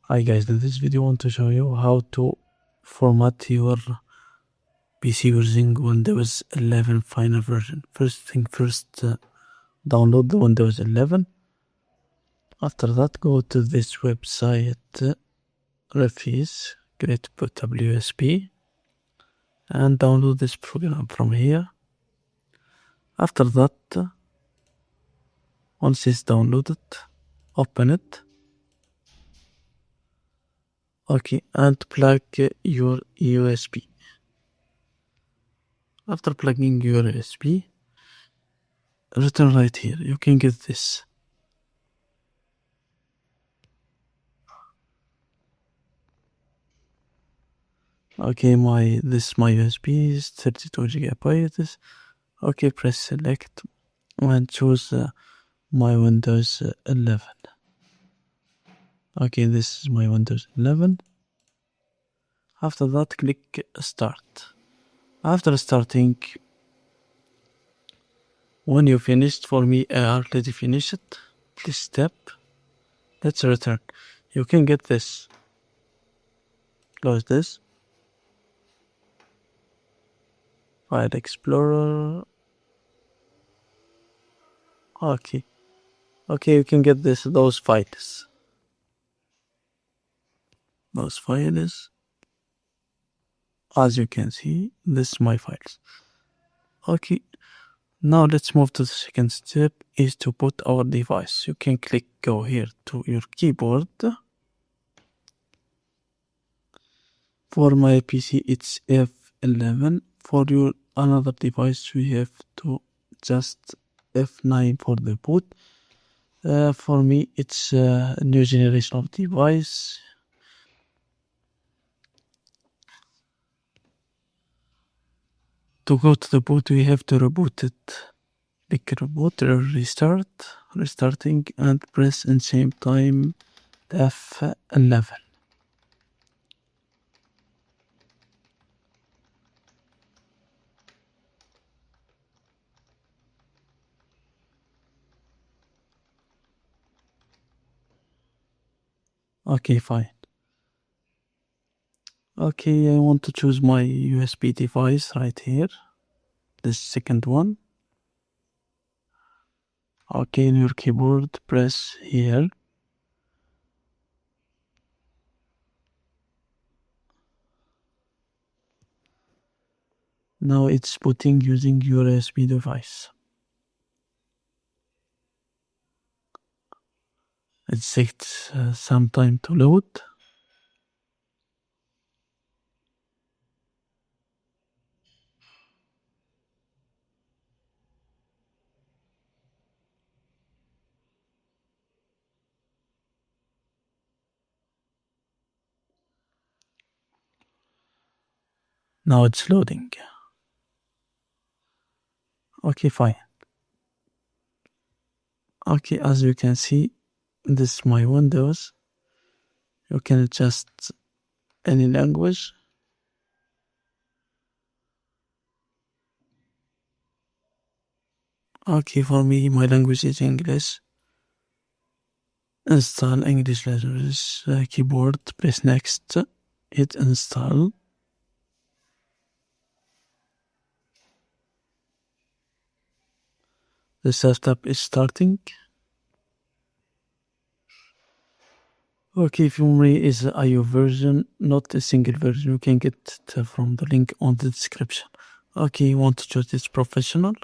Hi guys, in this video I want to show you how to format your PC using Windows 11 final version. First thing first, download the Windows 11. After that, go to this website, Refuse, create bootable USB, and download this program from here. After that, once it's downloaded, open it. Okay, and plug your USB. After plugging your USB, return right here. You can get this. Okay, my USB is 32 gigabytes. Okay, press select and choose my Windows 11. Okay, this is my Windows 11. After that, click start. After starting, when you finished, for me I already finished this step. Let's return. You can get this. Close this. File Explorer. Okay, you can get those files. Those files. As you can see, this is my files. Okay, now let's move to the second step, is to put our device. You can go here to your keyboard. For my PC it's F11. For your another device we have to just F9 for the boot. For me it's a new generation of device. To go to the boot we have to reboot it. Click reboot or restarting, and press in same time F11. Okay, fine. Okay, I want to choose my USB device right here, this second one. Okay, in your keyboard, press here. Now it's booting using your USB device. It takes some time to load. Now it's loading. Okay, fine. Okay, as you can see, this is my Windows. You can adjust any language. Okay, for me, my language is English. Install English language keyboard, press next, hit install. The setup is starting. Okay, for me is a IO version, not a single version. You can get it from the link on the description. Okay, you want to choose this professional.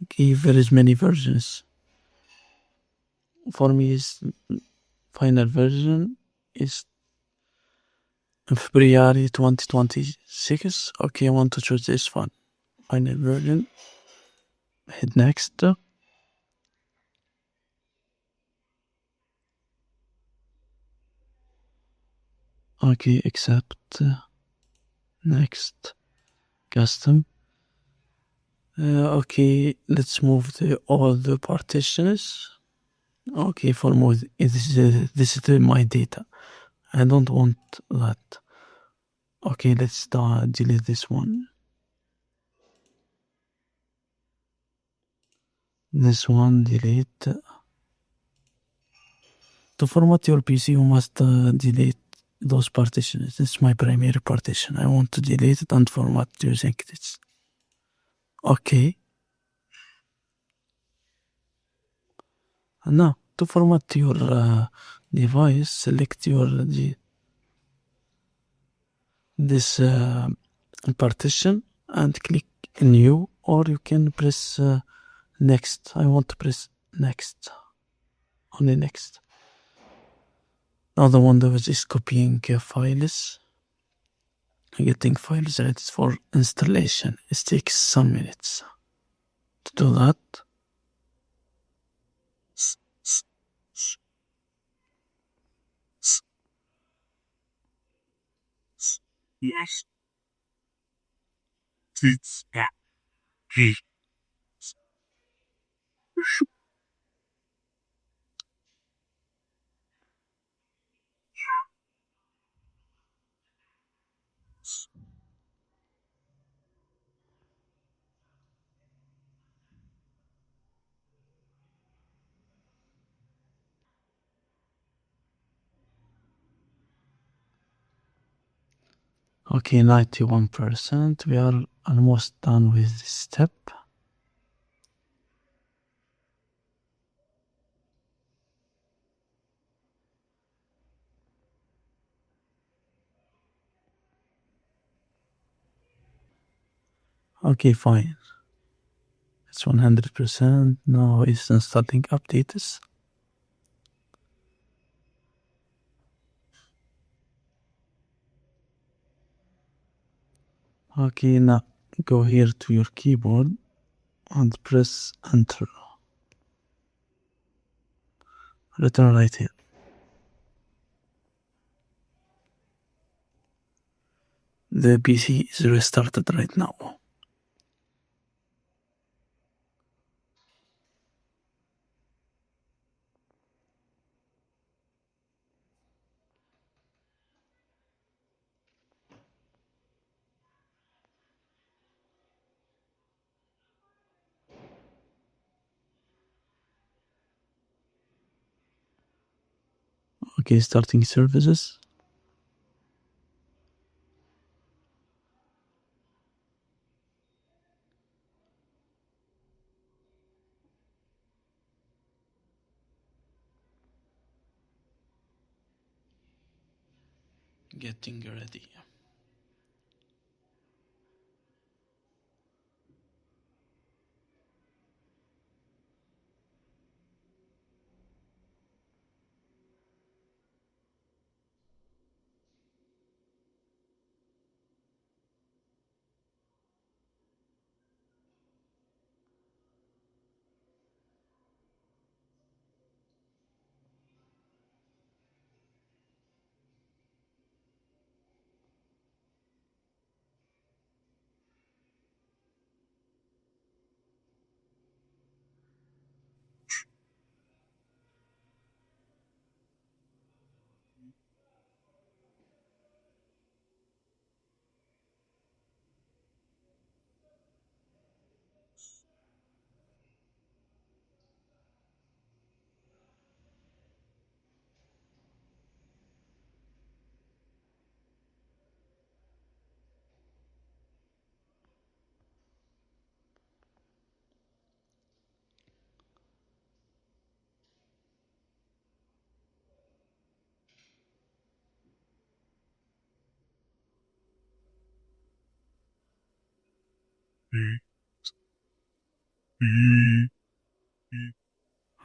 Okay, there is many versions. For me is final version is February 2026. Okay, I want to choose this one. Final version. Hit next. Okay, accept. Next. Custom. Okay, let's move all the partitions. Okay, for more, this is my data. I don't want that. Okay, let's delete this one. This one delete. To To format your PC, you must delete those partitions. This is my primary partition. I want to delete it and format using this. Okay. Now, to format your device, select your this partition and click new, or you can press next. I want to press next. Only next. Now the Windows is copying files, getting files ready for installation. It takes some minutes to do that. Yes. It's okay, 91%. We are almost done with this step. Okay, fine. It's 100%. Now it's installing updates. Okay, now go here to your keyboard and press enter. Return right here. The PC is restarted right now. Okay, starting services. Getting ready.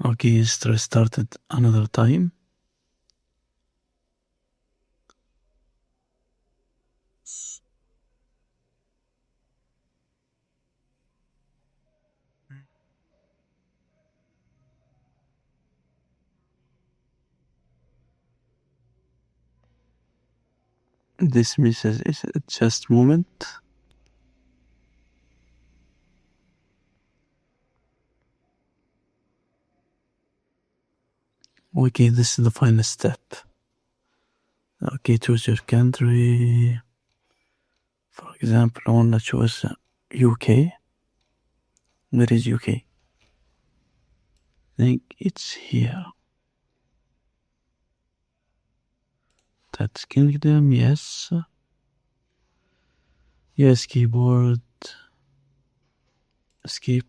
Okay, it's restarted another time. This message is just moment. Okay, this is the final step. Okay, choose your country. For example, I want to choose UK. Where is UK? I think it's here. United Kingdom, yes. Yes, keyboard. Escape.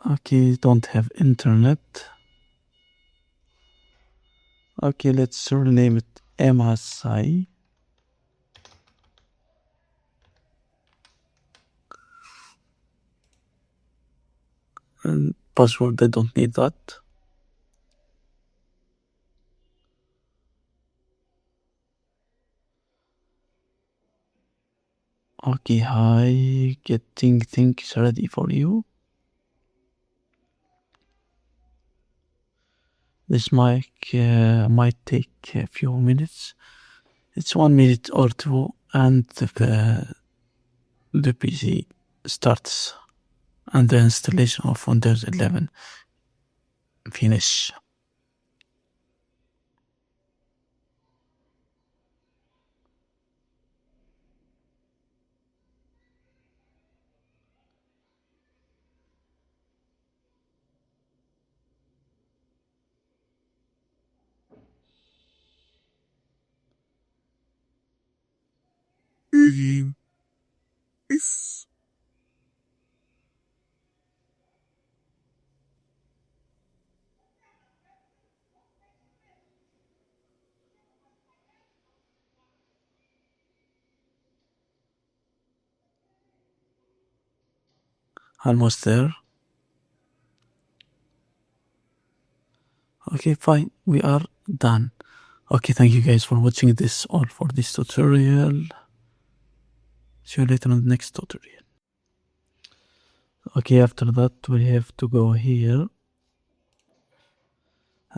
Okay, don't have internet. Okay, let's rename it MSI. And password, I don't need that. Okay, hi, getting things ready for you. This mic might take a few minutes. It's 1 minute or two, and the PC starts, and the installation of Windows 11 finish. Almost there. Okay, fine, we are done. Okay, thank you guys for watching this all for this tutorial. See you later on the next tutorial. Okay, after that we have to go here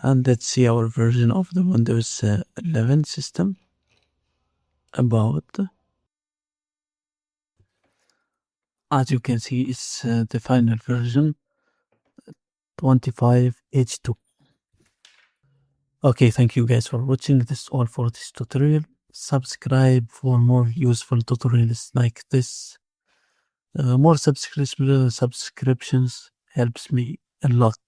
and let's see our version of the Windows 11 system. About, as you can see, it's the final version 25H2. Okay, thank you guys for watching this all for this tutorial. Subscribe for more useful tutorials like this. More subscriptions helps me a lot.